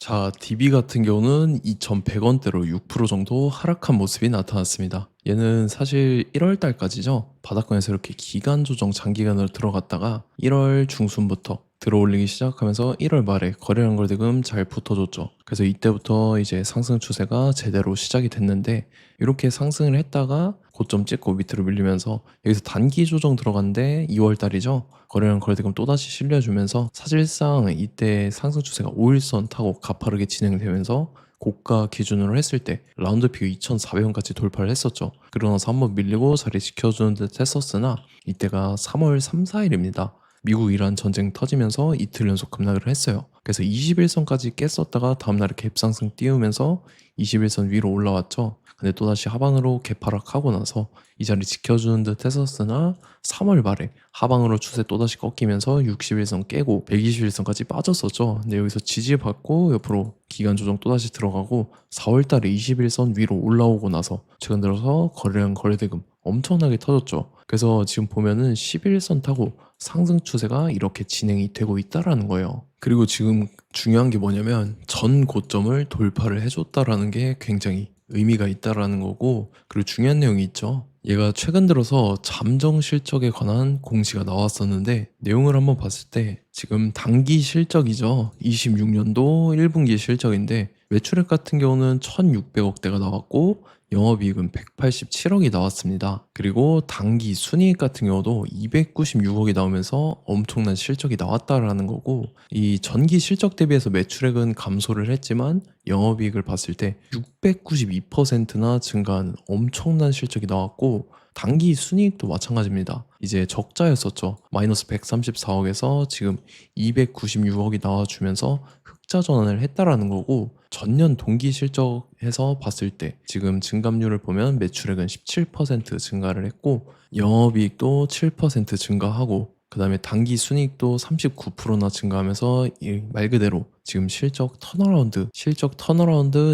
자, DB 같은 경우는 2,100원대로 6% 정도 하락한 모습이 나타났습니다. 얘는 사실 1월 달까지죠. 바닥권에서 이렇게 기간 조정 장기간으로 들어갔다가 1월 중순부터 들어올리기 시작하면서 1월 말에 거래량 거래대금 잘 붙어줬죠. 그래서 이때부터 이제 상승 추세가 제대로 시작이 됐는데 이렇게 상승을 했다가 고점 찍고 밑으로 밀리면서 여기서 단기 조정 들어갔는데 2월 달이죠. 거래량 거래대금 또다시 실려주면서 사실상 이때 상승 추세가 5일선 타고 가파르게 진행되면서 고가 기준으로 했을 때 라운드 피그 2,400원까지 돌파를 했었죠. 그러고 나서 한번 밀리고 자리 지켜주는 듯 했었으나 이때가 3월 3, 4일입니다. 미국 이란 전쟁 터지면서 이틀 연속 급락을 했어요. 그래서 21선까지 깼었다가 다음날에 갭상승 띄우면서 21선 위로 올라왔죠. 근데 또다시 하방으로 갭하락하고 나서 이 자리 지켜주는 듯 했었으나 3월 말에 하방으로 추세 또다시 꺾이면서 61선 깨고 121선까지 빠졌었죠. 근데 여기서 지지받고 옆으로 기간 조정 또다시 들어가고 4월 달에 21선 위로 올라오고 나서 최근 들어서 거래량 거래대금 엄청나게 터졌죠. 그래서 지금 보면은 11선 타고 상승 추세가 이렇게 진행이 되고 있다라는 거예요. 그리고 지금 중요한 게 뭐냐면 전 고점을 돌파를 해줬다라는 게 굉장히 의미가 있다라는 거고, 그리고 중요한 내용이 있죠. 얘가 최근 들어서 잠정 실적에 관한 공시가 나왔었는데 내용을 한번 봤을 때 지금 단기 실적이죠. 26년도 1분기 실적인데 매출액 같은 경우는 1,600억대가 나왔고 영업이익은 187억이 나왔습니다. 그리고 단기 순이익 같은 경우도 296억이 나오면서 엄청난 실적이 나왔다라는 거고, 이 전기 실적 대비해서 매출액은 감소를 했지만 영업이익을 봤을 때 692%나 증가한 엄청난 실적이 나왔고, 단기 순이익도 마찬가지입니다. 이제 적자였었죠. 마이너스 134억에서 지금 296억이 나와주면서 흑자 전환을 했다라는 거고, 전년 동기 실적에서 봤을 때 지금 증감률을 보면 매출액은 17% 증가를 했고 영업이익도 7% 증가하고 그 다음에 단기 순이익도 39%나 증가하면서 말 그대로 지금 실적 턴어라운드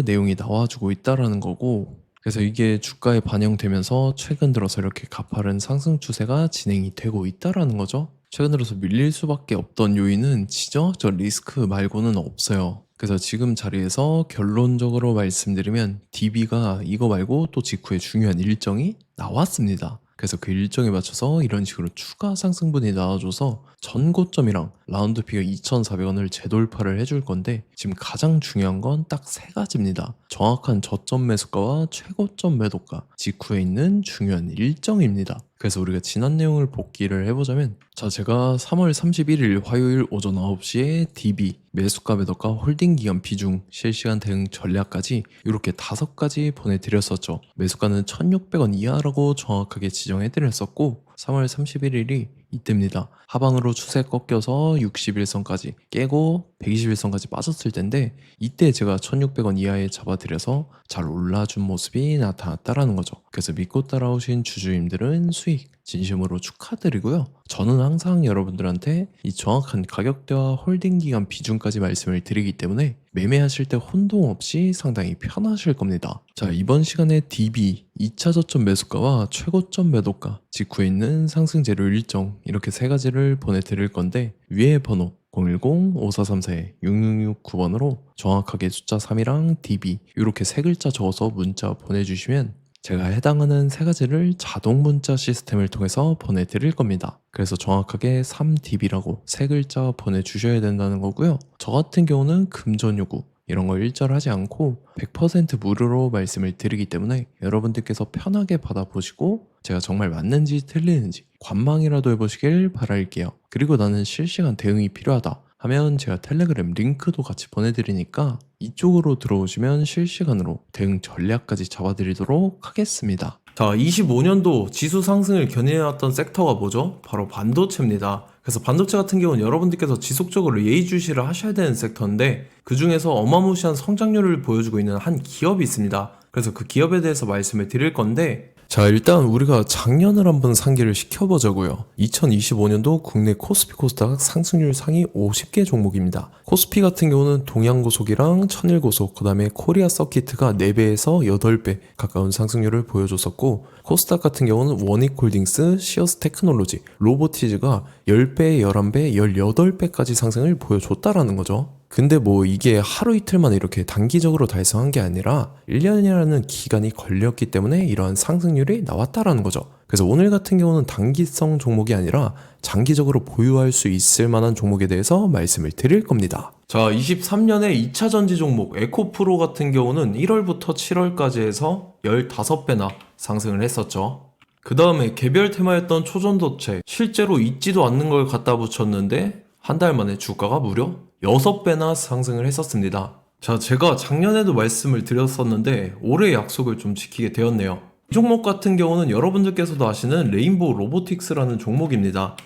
내용이 나와주고 있다라는 거고, 그래서 이게 주가에 반영되면서 최근 들어서 이렇게 가파른 상승 추세가 진행이 되고 있다라는 거죠. 최근 들어서 밀릴 수밖에 없던 요인은 지정학적 리스크 말고는 없어요. 그래서 지금 자리에서 결론적으로 말씀드리면 DB가 이거 말고 또 직후에 중요한 일정이 나왔습니다. 그래서 그 일정에 맞춰서 이런 식으로 추가 상승분이 나와줘서 전고점이랑 라운드 피겨 2,400원을 재돌파를 해줄 건데 지금 가장 중요한 건 딱 세 가지입니다. 정확한 저점 매수가와 최고점 매도가, 직후에 있는 중요한 일정입니다. 그래서 우리가 지난 내용을 복기를 해보자면, 자, 제가 3월 31일 화요일 오전 9시에 DB 매수가 매도가 홀딩 기간 비중 실시간 대응 전략까지 이렇게 5가지 보내드렸었죠. 매수가는 1,600원 이하라고 정확하게 지정해드렸었고 3월 31일이 이때입니다. 하방으로 추세 꺾여서 61선까지 깨고 121선까지 빠졌을 텐데 이때 제가 1,600원 이하에 잡아드려서 잘 올라준 모습이 나타났다라는 거죠. 그래서 믿고 따라오신 주주님들은 수익 진심으로 축하드리고요. 저는 항상 여러분들한테 이 정확한 가격대와 홀딩 기간 비중까지 말씀을 드리기 때문에 매매하실 때 혼동 없이 상당히 편하실 겁니다. 자, 이번 시간에 DB 2차 저점 매수가와 최고점 매도가, 직후에 있는 상승 재료 일정, 이렇게 세 가지를 보내드릴 건데 위에 번호 010-5434-6669번으로 정확하게 숫자 3이랑 DB 이렇게 세 글자 적어서 문자 보내주시면 제가 해당하는 세 가지를 자동 문자 시스템을 통해서 보내드릴 겁니다. 그래서 정확하게 3DB라고 세 글자 보내주셔야 된다는 거고요. 저 같은 경우는 금전 요구 이런 거 일절하지 않고 100% 무료로 말씀을 드리기 때문에 여러분들께서 편하게 받아보시고 제가 정말 맞는지 틀리는지 관망이라도 해보시길 바랄게요. 그리고 나는 실시간 대응이 필요하다 하면 제가 텔레그램 링크도 같이 보내드리니까 이쪽으로 들어오시면 실시간으로 대응 전략까지 잡아드리도록 하겠습니다. 자, 25년도 지수 상승을 견인해왔던 섹터가 뭐죠? 바로 반도체입니다. 그래서 반도체 같은 경우는 여러분들께서 지속적으로 예의주시를 하셔야 되는 섹터인데 그 중에서 어마무시한 성장률을 보여주고 있는 한 기업이 있습니다. 그래서 그 기업에 대해서 말씀을 드릴 건데, 자, 일단 우리가 작년을 한번 상기를 시켜보자고요. 2025년도 국내 코스피 코스닥 상승률 상위 50개 종목입니다. 코스피 같은 경우는 동양고속이랑 천일고속, 그 다음에 코리아 서키트가 4배에서 8배 가까운 상승률을 보여줬었고, 코스닥 같은 경우는 원익홀딩스, 시어스 테크놀로지, 로보티즈가 10배, 11배, 18배까지 상승을 보여줬다라는 거죠. 근데 뭐 이게 하루 이틀 만에 이렇게 단기적으로 달성한 게 아니라 1년이라는 기간이 걸렸기 때문에 이러한 상승률이 나왔다라는 거죠. 그래서 오늘 같은 경우는 단기성 종목이 아니라 장기적으로 보유할 수 있을 만한 종목에 대해서 말씀을 드릴 겁니다. 자, 23년에 2차 전지 종목 에코프로 같은 경우는 1월부터 7월까지 해서 15배나 상승을 했었죠. 그 다음에 개별 테마였던 초전도체, 실제로 있지도 않는 걸 갖다 붙였는데 한 달 만에 주가가 무려 6배나 상승을 했었습니다. 자, 제가 작년에도 말씀을 드렸었는데 올해 약속을 좀 지키게 되었네요. 이 종목 같은 경우는 여러분들께서도 아시는 레인보우 로보틱스라는 종목입니다.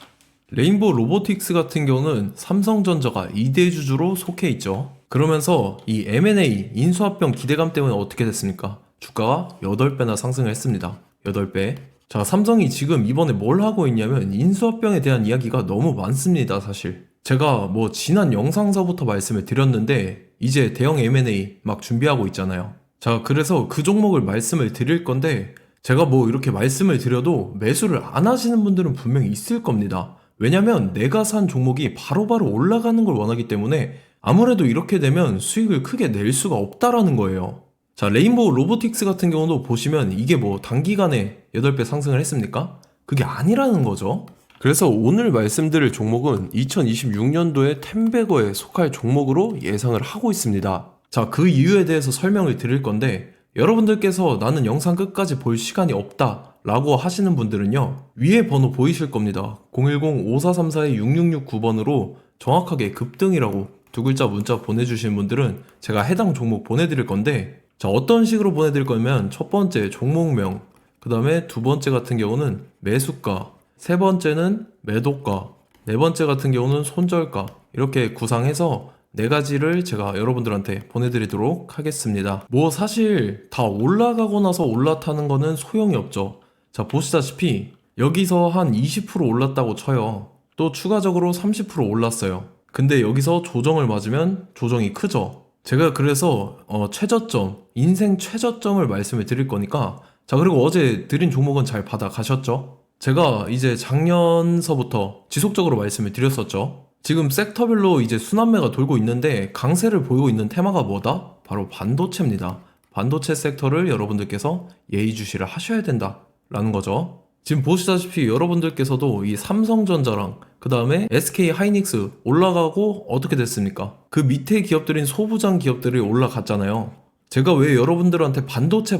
레인보우 로보틱스 같은 경우는 삼성전자가 2대 주주로 속해 있죠. 그러면서 이 M&A 인수합병 기대감 때문에 어떻게 됐습니까? 주가가 8배나 상승을 했습니다. 8배. 자, 삼성이 지금 이번에 뭘 하고 있냐면 인수합병에 대한 이야기가 너무 많습니다, 사실. 제가 뭐 지난 영상서부터 말씀을 드렸는데 이제 대형 M&A 막 준비하고 있잖아요. 자, 그래서 그 종목을 말씀을 드릴 건데 제가 뭐 이렇게 말씀을 드려도 매수를 안 하시는 분들은 분명히 있을 겁니다. 왜냐면 내가 산 종목이 바로바로 올라가는 걸 원하기 때문에 아무래도 이렇게 되면 수익을 크게 낼 수가 없다라는 거예요. 자, 레인보우 로보틱스 같은 경우도 보시면 이게 뭐 단기간에 8배 상승을 했습니까? 그게 아니라는 거죠. 그래서 오늘 말씀드릴 종목은 2026년도에 템베거에 속할 종목으로 예상을 하고 있습니다. 자, 그 이유에 대해서 설명을 드릴 건데 여러분들께서 나는 영상 끝까지 볼 시간이 없다 라고 하시는 분들은요, 위에 번호 보이실 겁니다. 010-5434-6669번으로 정확하게 급등이라고 두 글자 문자 보내주시는 분들은 제가 해당 종목 보내드릴 건데, 자, 어떤 식으로 보내드릴 거냐면 첫 번째 종목명, 그 다음에 두 번째 같은 경우는 매수가, 세 번째는 매도가, 네 번째 같은 경우는 손절가, 이렇게 구상해서 네 가지를 제가 여러분들한테 보내드리도록 하겠습니다. 뭐 사실 다 올라가고 나서 올라타는 거는 소용이 없죠. 자, 보시다시피 여기서 한 20% 올랐다고 쳐요. 또 추가적으로 30% 올랐어요. 근데 여기서 조정을 맞으면 조정이 크죠. 제가 그래서 최저점, 인생 최저점을 말씀을 드릴 거니까, 자, 그리고 어제 드린 종목은 잘 받아가셨죠? 제가 이제 작년서부터 지속적으로 말씀을 드렸었죠. 지금 섹터별로 이제 순환매가 돌고 있는데 강세를 보이고 있는 테마가 뭐다? 바로 반도체입니다. 반도체 섹터를 여러분들께서 예의주시를 하셔야 된다라는 거죠. 지금 보시다시피 여러분들께서도 이 삼성전자랑 그 다음에 SK 하이닉스 올라가고 어떻게 됐습니까? 그 밑에 기업들인 소부장 기업들이 올라갔잖아요. 제가 왜 여러분들한테 반도체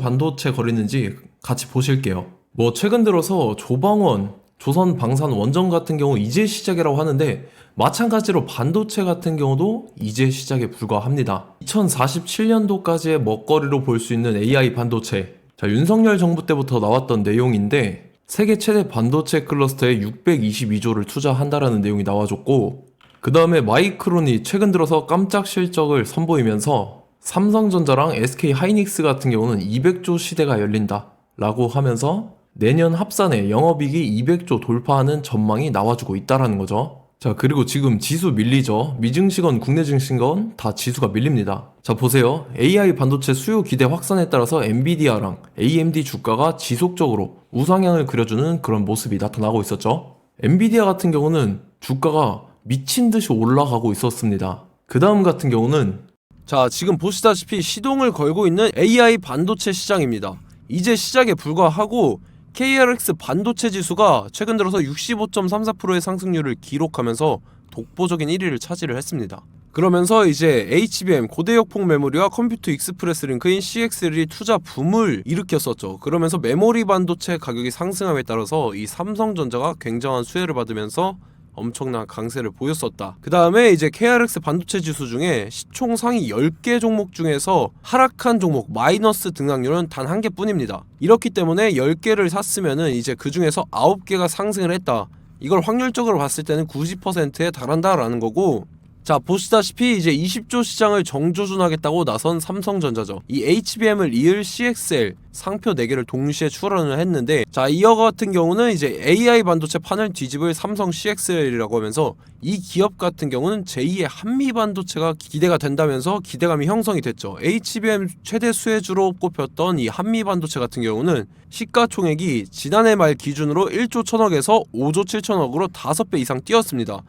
거리는지 같이 보실게요. 뭐 최근 들어서 조방원, 조선방산 원전 같은 경우 이제 시작이라고 하는데 마찬가지로 반도체 같은 경우도 이제 시작에 불과합니다. 2047년도까지의 먹거리로 볼 수 있는 AI 반도체. 자, 윤석열 정부 때부터 나왔던 내용인데 세계 최대 반도체 클러스터에 622조를 투자한다라는 내용이 나와줬고, 그 다음에 마이크론이 최근 들어서 깜짝 실적을 선보이면서 삼성전자랑 SK 하이닉스 같은 경우는 200조 시대가 열린다 라고 하면서 내년 합산에 영업이익이 200조 돌파하는 전망이 나와주고 있다라는 거죠. 자, 그리고 지금 지수 밀리죠. 미증시건 국내 증시건 다 지수가 밀립니다. 자, 보세요. AI 반도체 수요 기대 확산에 따라서 엔비디아랑 AMD 주가가 지속적으로 우상향을 그려주는 그런 모습이 나타나고 있었죠. 엔비디아 같은 경우는 주가가 미친 듯이 올라가고 있었습니다. 그 다음 같은 경우는, 자, 지금 보시다시피 시동을 걸고 있는 AI 반도체 시장입니다. 이제 시작에 불과하고 KRX 반도체 지수가 최근 들어서 65.34%의 상승률을 기록하면서 독보적인 1위를 차지를 했습니다. 그러면서 이제 HBM 고대역폭 메모리와 컴퓨터 익스프레스 링크인 CXL이 투자 붐을 일으켰었죠. 그러면서 메모리 반도체 가격이 상승함에 따라서 이 삼성전자가 굉장한 수혜를 받으면서 엄청난 강세를 보였었다. 그 다음에 이제 KRX 반도체 지수 중에 시총 상위 10개 종목 중에서 하락한 종목 마이너스 등락률은 단 한 개뿐입니다. 이렇기 때문에 10개를 샀으면은 이제 그 중에서 9개가 상승을 했다. 이걸 확률적으로 봤을 때는 90%에 달한다라는 거고, 자, 보시다시피 이제 20조 시장을 정조준하겠다고 나선 삼성전자죠. 이 HBM을 이을 CXL 상표 4개를 동시에 출원을 했는데, 자, 이어 같은 경우는 이제 AI 반도체 판을 뒤집을 삼성 CXL이라고 하면서 이 기업 같은 경우는 제2의 한미 반도체가 기대가 된다면서 기대감이 형성이 됐죠. HBM 최대 수혜주로 꼽혔던 이 한미 반도체 같은 경우는 시가총액이 지난해 말 기준으로 1조 1000억에서 5조 7천억으로 5배 이상 뛰었습니다.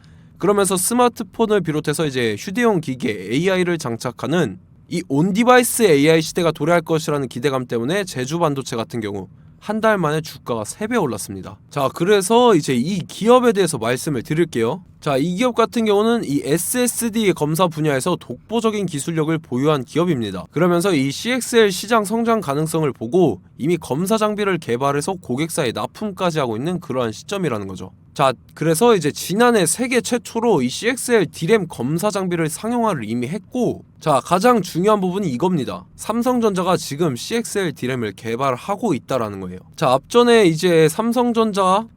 그러면서 스마트폰을 비롯해서 이제 휴대용 기기에 AI를 장착하는 이 온디바이스 AI 시대가 도래할 것이라는 기대감 때문에 제주 반도체 같은 경우 한 달 만에 주가가 3배 올랐습니다. 자, 그래서 이제 이 기업에 대해서 말씀을 드릴게요. 자, 이 기업 같은 경우는 이 SSD 검사 분야에서 독보적인 기술력을 보유한 기업입니다. 그러면서 이 CXL 시장 성장 가능성을 보고 이미 검사 장비를 개발해서 고객사에 납품까지 하고 있는 그러한 시점이라는 거죠. 자, 그래서 이제 지난해 세계 최초로 이 CXL D램 검사 장비를 상용화를 이미 했고, 자, 가장 중요한 부분이 이겁니다. 삼성전자가 지금 CXL D램을 개발하고 있다라는 거예요. 자, 앞전에 이제 삼성전자가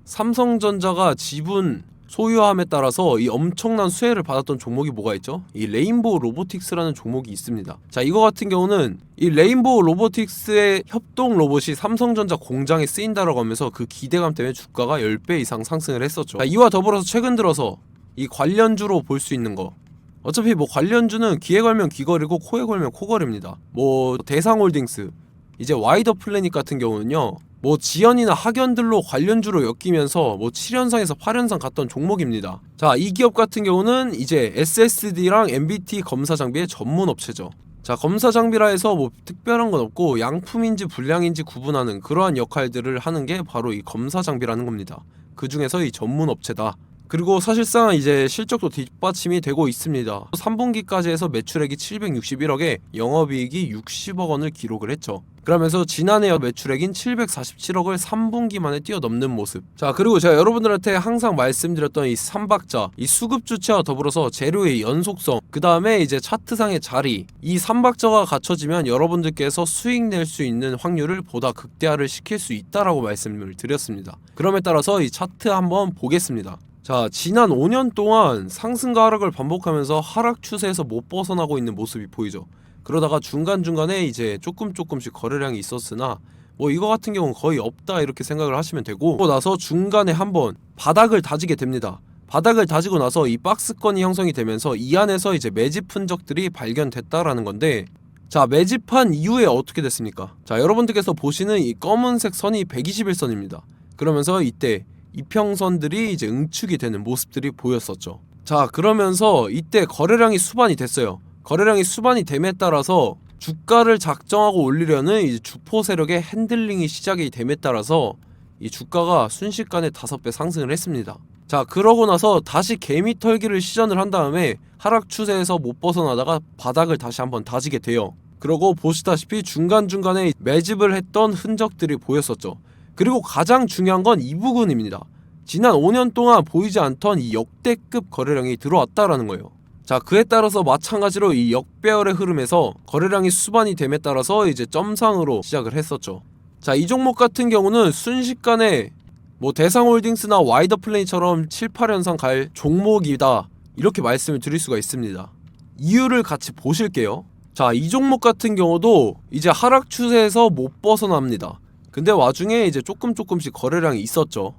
지분 소유함에 따라서 이 엄청난 수혜를 받았던 종목이 뭐가 있죠? 이 레인보우 로보틱스라는 종목이 있습니다. 자, 이거 같은 경우는 이 레인보우 로보틱스의 협동 로봇이 삼성전자 공장에 쓰인다라고 하면서 그 기대감 때문에 주가가 10배 이상 상승을 했었죠. 자, 이와 더불어서 최근 들어서 이 관련주로 볼 수 있는 거, 어차피 뭐 관련주는 귀에 걸면 귀걸이고 코에 걸면 코걸입니다. 뭐 대상홀딩스, 이제 와이더 플래닛 같은 경우는요, 뭐 지연이나 학연들로 관련주로 엮이면서 뭐 7연상에서 8연상 갔던 종목입니다. 자, 이 기업 같은 경우는 이제 SSD랑 MBT 검사 장비의 전문 업체죠. 자, 검사 장비라 해서 뭐 특별한 건 없고 양품인지 불량인지 구분하는 그러한 역할들을 하는 게 바로 이 검사 장비라는 겁니다. 그 중에서 이 전문 업체다. 그리고 사실상 이제 실적도 뒷받침이 되고 있습니다. 3분기까지 해서 매출액이 761억에 영업이익이 60억 원을 기록을 했죠. 그러면서 지난해 매출액인 747억을 3분기 만에 뛰어넘는 모습. 자, 그리고 제가 여러분들한테 항상 말씀드렸던 이 3박자, 이 수급 주체와 더불어서 재료의 연속성, 그 다음에 이제 차트상의 자리, 이 3박자가 갖춰지면 여러분들께서 수익 낼 수 있는 확률을 보다 극대화를 시킬 수 있다라고 말씀을 드렸습니다. 그럼에 따라서 이 차트 한번 보겠습니다. 자, 지난 5년 동안 상승과 하락을 반복하면서 하락 추세에서 못 벗어나고 있는 모습이 보이죠. 그러다가 중간중간에 이제 조금씩 거래량이 있었으나 뭐 이거 같은 경우는 거의 없다 이렇게 생각을 하시면 되고, 그러고 나서 중간에 한번 바닥을 다지게 됩니다. 바닥을 다지고 나서 이 박스권이 형성이 되면서 이 안에서 이제 매집 흔적들이 발견됐다라는 건데, 자, 매집한 이후에 어떻게 됐습니까? 자, 여러분들께서 보시는 이 검은색 선이 121선입니다. 그러면서 이때 이평선들이 이제 응축이 되는 모습들이 보였었죠. 자, 그러면서 이때 거래량이 수반이 됐어요. 거래량이 수반이 됨에 따라서 주가를 작정하고 올리려는 이 주포 세력의 핸들링이 시작이 됨에 따라서 이 주가가 순식간에 5배 상승을 했습니다. 자, 그러고 나서 다시 개미 털기를 시전을 한 다음에 하락 추세에서 못 벗어나다가 바닥을 다시 한번 다지게 돼요. 그러고 보시다시피 중간중간에 매집을 했던 흔적들이 보였었죠. 그리고 가장 중요한 건 이 부분입니다. 지난 5년 동안 보이지 않던 이 역대급 거래량이 들어왔다라는 거예요. 자, 그에 따라서 마찬가지로 이 역배열의 흐름에서 거래량이 수반이 됨에 따라서 이제 점상으로 시작을 했었죠. 자, 이 종목 같은 경우는 순식간에 뭐 대상홀딩스나 와이더 플레이처럼 7, 8연상 갈 종목이다 이렇게 말씀을 드릴 수가 있습니다. 이유를 같이 보실게요. 자, 이 종목 같은 경우도 이제 하락 추세에서 못 벗어납니다. 근데 와중에 이제 조금씩 거래량이 있었죠.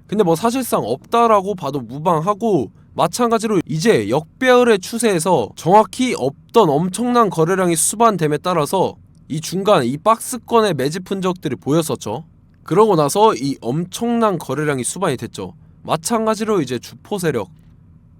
근데 뭐 사실상 없다라고 봐도 무방하고, 마찬가지로 이제 역배열의 추세에서 정확히 없던 엄청난 거래량이 수반됨에 따라서 이 중간 이 박스권의 매집 흔적들이 보였었죠. 그러고 나서 이 엄청난 거래량이 수반이 됐죠. 마찬가지로 이제 주포 세력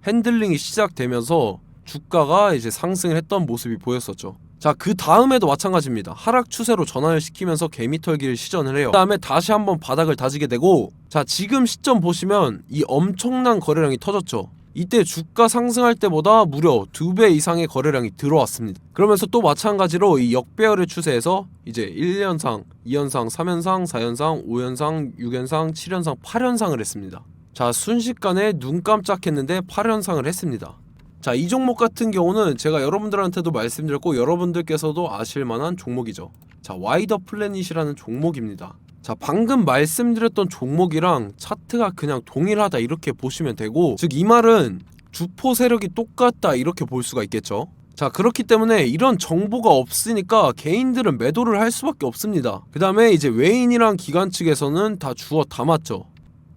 핸들링이 시작되면서 주가가 이제 상승을 했던 모습이 보였었죠. 자, 그 다음에도 마찬가지입니다. 하락 추세로 전환을 시키면서 개미털기를 시전을 해요. 그 다음에 다시 한번 바닥을 다지게 되고, 자, 지금 시점 보시면 이 엄청난 거래량이 터졌죠. 이때 주가 상승할 때보다 무려 2배 이상의 거래량이 들어왔습니다. 그러면서 또 마찬가지로 이 역배열의 추세에서 이제 1연상, 2연상, 3연상, 4연상, 5연상, 6연상, 7연상, 8연상을 했습니다. 자, 순식간에 눈 깜짝했는데 8연상을 했습니다. 자, 이 종목 같은 경우는 제가 여러분들한테도 말씀드렸고 여러분들께서도 아실만한 종목이죠. 자, 와이더 플래닛이라는 종목입니다. 자, 방금 말씀드렸던 종목이랑 차트가 그냥 동일하다 이렇게 보시면 되고, 즉 이 말은 주포 세력이 똑같다 이렇게 볼 수가 있겠죠. 자, 그렇기 때문에 이런 정보가 없으니까 개인들은 매도를 할 수밖에 없습니다. 그 다음에 이제 외인이랑 기관 측에서는 다 주워 담았죠.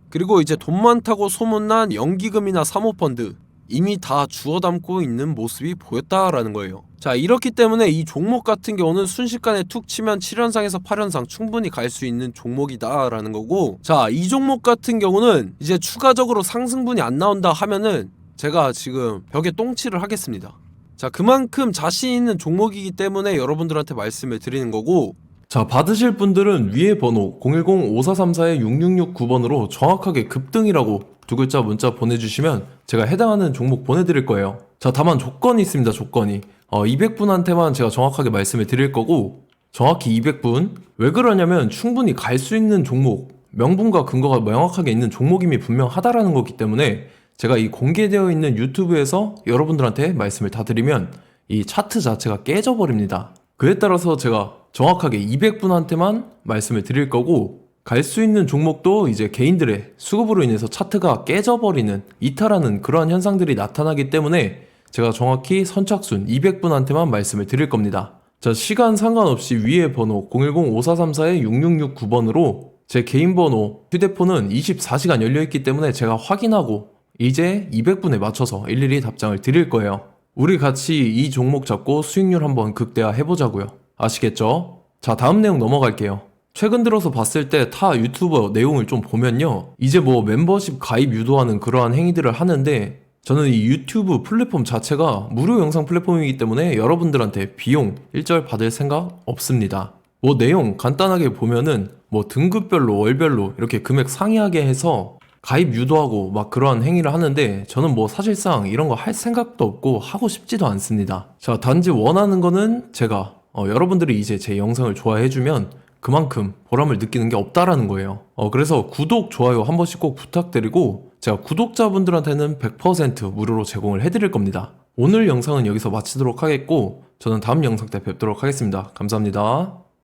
그리고 이제 돈 많다고 소문난 연기금이나 사모펀드 이미 다 주워 담고 있는 모습이 보였다라는 거예요. 자, 이렇기 때문에 이 종목 같은 경우는 순식간에 툭 치면 7연상에서 8연상 충분히 갈 수 있는 종목이다 라는 거고, 자, 이 종목 같은 경우는 이제 추가적으로 상승분이 안 나온다 하면은 제가 지금 벽에 똥칠을 하겠습니다. 자, 그만큼 자신 있는 종목이기 때문에 여러분들한테 말씀을 드리는 거고, 자, 받으실 분들은 위에 번호 010-5434-6669번으로 정확하게 급등이라고 두 글자 문자 보내주시면 제가 해당하는 종목 보내드릴 거예요. 자, 다만 조건이 있습니다. 조건이 200분한테만 제가 정확하게 말씀을 드릴 거고, 정확히 200분. 왜 그러냐면 충분히 갈 수 있는 종목, 명분과 근거가 명확하게 있는 종목임이 분명하다라는 거기 때문에 제가 이 공개되어 있는 유튜브에서 여러분들한테 말씀을 다 드리면 이 차트 자체가 깨져버립니다. 그에 따라서 제가 정확하게 200분한테만 말씀을 드릴 거고, 갈 수 있는 종목도 이제 개인들의 수급으로 인해서 차트가 깨져버리는, 이탈하는 그러한 현상들이 나타나기 때문에 제가 정확히 선착순 200분한테만 말씀을 드릴 겁니다. 자, 시간 상관없이 위에 번호 010-5434-6669번으로 제 개인 번호, 휴대폰은 24시간 열려있기 때문에 제가 확인하고 이제 200분에 맞춰서 일일이 답장을 드릴 거예요. 우리 같이 이 종목 잡고 수익률 한번 극대화 해보자고요. 아시겠죠? 자, 다음 내용 넘어갈게요. 최근 들어서 봤을 때 타 유튜버 내용을 좀 보면요, 이제 뭐 멤버십 가입 유도하는 그러한 행위들을 하는데, 저는 이 유튜브 플랫폼 자체가 무료 영상 플랫폼이기 때문에 여러분들한테 비용 일절 받을 생각 없습니다. 뭐 내용 간단하게 보면은 뭐 등급별로 월별로 이렇게 금액 상이하게 해서 가입 유도하고 막 그러한 행위를 하는데, 저는 뭐 사실상 이런 거 할 생각도 없고 하고 싶지도 않습니다. 자, 단지 원하는 거는 제가 여러분들이 이제 제 영상을 좋아해주면 그만큼 보람을 느끼는 게 없다라는 거예요. 그래서 구독, 좋아요 한 번씩 꼭 부탁드리고, 제가 구독자분들한테는 100% 무료로 제공을 해드릴 겁니다. 오늘 영상은 여기서 마치도록 하겠고, 저는 다음 영상 때 뵙도록 하겠습니다. 감사합니다.